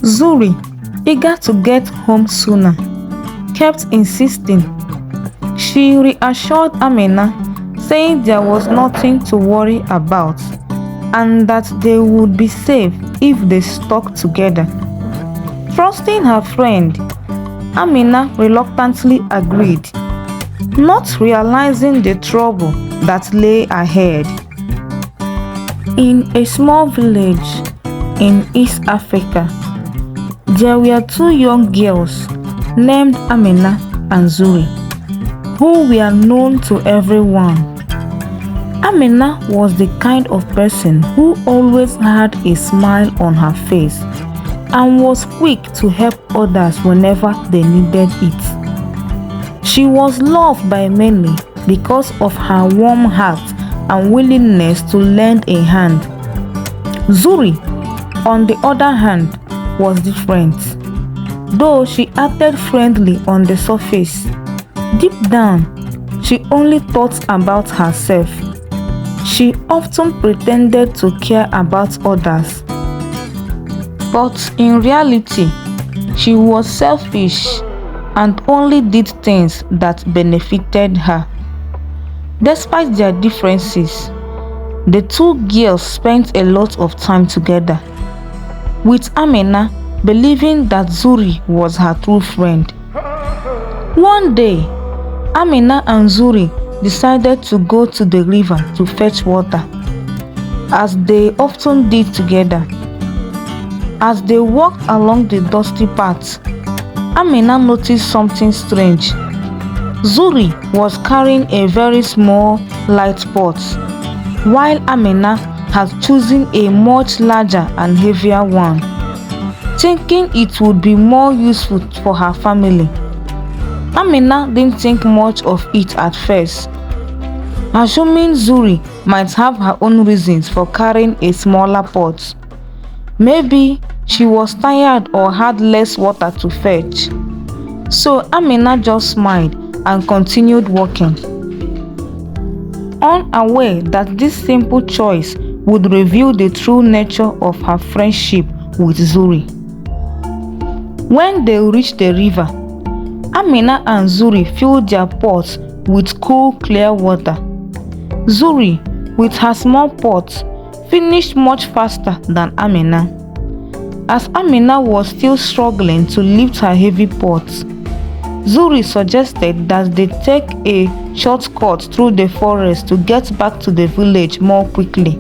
Zuri, eager to get home sooner, kept insisting. She reassured Amina, saying there was nothing to worry about and that they would be safe if they stuck together. Trusting her friend, Amina reluctantly agreed, not realizing the trouble that lay ahead. In a small village in East Africa, there were two young girls named Amina and Zuri, who were known to everyone. Amina was the kind of person who always had a smile on her face and was quick to help others whenever they needed it. She was loved by many because of her warm heart and willingness to lend a hand. Zuri, on the other hand, was different. Though she acted friendly on the surface, deep down, she only thought about herself. She often pretended to care about others, but in reality, she was selfish and only did things that benefited her. Despite their differences, the two girls spent a lot of time together, with Amina believing that Zuri was her true friend. One day, Amina and Zuri decided to go to the river to fetch water, as they often did together. As they walked along the dusty path, Amina noticed something strange. Zuri was carrying a very small, light pot, while Amina had chosen a much larger and heavier one, thinking it would be more useful for her family. Amina didn't think much of it at first, assuming Zuri might have her own reasons for carrying a smaller pot. Maybe she was tired or had less water to fetch. So Amina just smiled and continued walking, unaware that this simple choice would reveal the true nature of her friendship with Zuri. When they reached the river, Amina and Zuri filled their pots with cool, clear water. Zuri, with her small pot, finished much faster than Amina. As Amina was still struggling to lift her heavy pot, Zuri suggested that they take a shortcut through the forest to get back to the village more quickly.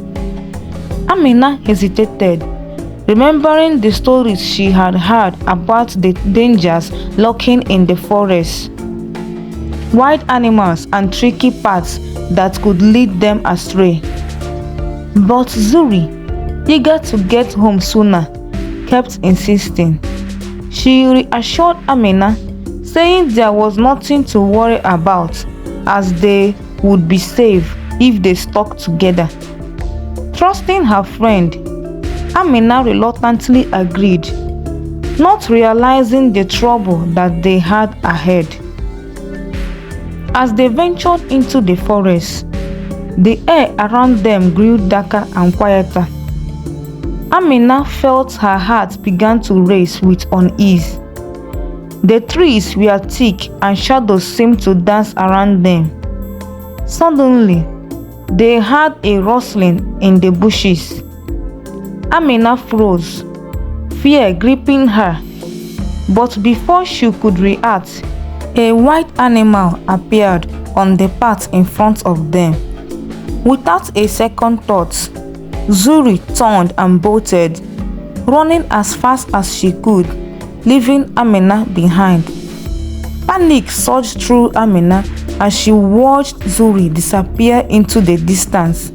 Amina hesitated, remembering the stories she had heard about the dangers lurking in the forest, wild animals and tricky paths that could lead them astray. But Zuri, eager to get home sooner, kept insisting. She reassured Amina, saying there was nothing to worry about as they would be safe if they stuck together. Trusting her friend, Amina reluctantly agreed, not realizing the trouble that they had ahead. As they ventured into the forest, the air around them grew darker and quieter. Amina felt her heart began to race with unease. The trees were thick and shadows seemed to dance around them. Suddenly, they heard a rustling in the bushes. Amina froze, fear gripping her. But before she could react, a white animal appeared on the path in front of them. Without a second thought, Zuri turned and bolted, running as fast as she could, leaving Amina behind. Panic surged through Amina as she watched Zuri disappear into the distance.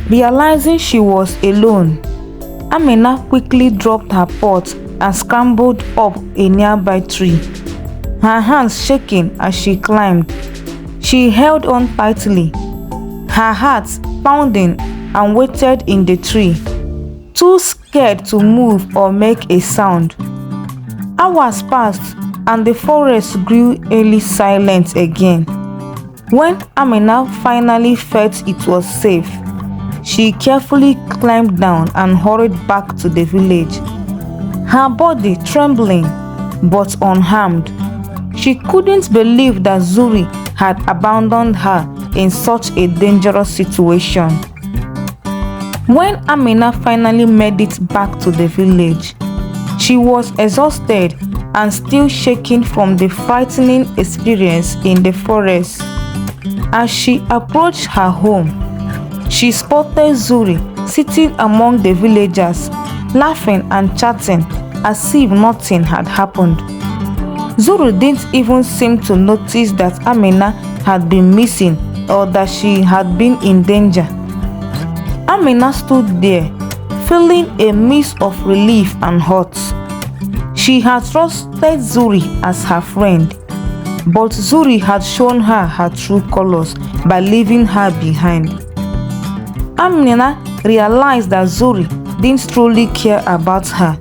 Realizing she was alone, Amina quickly dropped her pot and scrambled up a nearby tree, her hands shaking as she climbed. She held on tightly, her heart pounding, and waited in the tree, too scared to move or make a sound. Hours passed and the forest grew eerily silent again. When Amina finally felt it was safe, She carefully climbed down and hurried back to the village, her body trembling but unharmed. She couldn't believe that Zuri had abandoned her in such a dangerous situation. When Amina finally made it back to the village, she was exhausted and still shaking from the frightening experience in the forest. As she approached her home, she spotted Zuri sitting among the villagers, laughing and chatting as if nothing had happened. Zuri didn't even seem to notice that Amina had been missing or that she had been in danger. Amina stood there, feeling a mix of relief and hurt. She had trusted Zuri as her friend, but Zuri had shown her her true colors by leaving her behind. Amina realized that Zuri didn't truly care about her.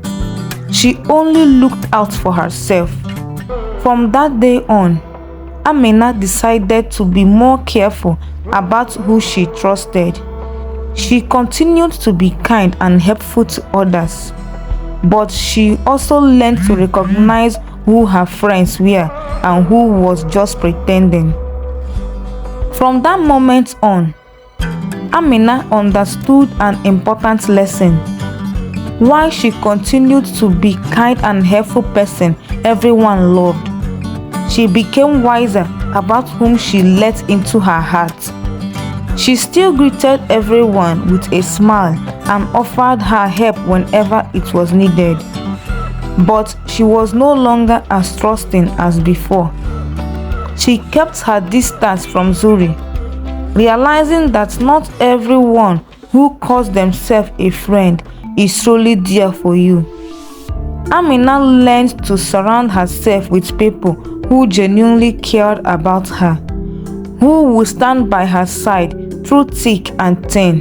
She only looked out for herself. From that day on, Amina decided to be more careful about who she trusted. She continued to be kind and helpful to others, but she also learned to recognize who her friends were and who was just pretending. From that moment on, Amina understood an important lesson. While she continued to be kind and helpful person everyone loved, she became wiser about whom she let into her heart. She still greeted everyone with a smile and offered her help whenever it was needed. But she was no longer as trusting as before. She kept her distance from Zuri, realizing that not everyone who calls themselves a friend is truly there for you. Amina learned to surround herself with people who genuinely cared about her, who would stand by her side through thick and thin.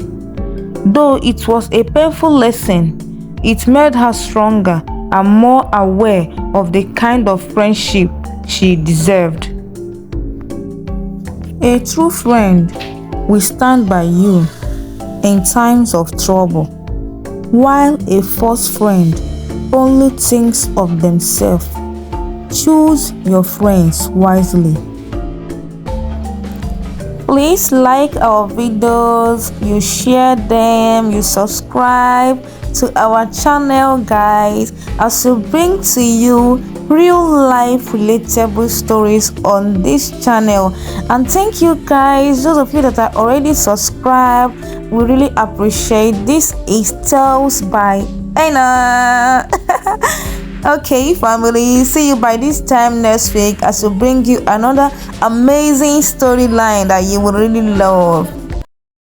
Though it was a painful lesson, it made her stronger and more aware of the kind of friendship she deserved. A true friend will stand by you in times of trouble, while a false friend only thinks of themselves. Choose your friends wisely. Please like our videos, you share them, you subscribe to our channel, guys, as we bring to you real life relatable stories on this channel. And thank you guys, those of you that are already subscribed, we really appreciate. This is Tales by Anna. Okay, family, see you by this time next week as we bring you another amazing storyline that you will really love.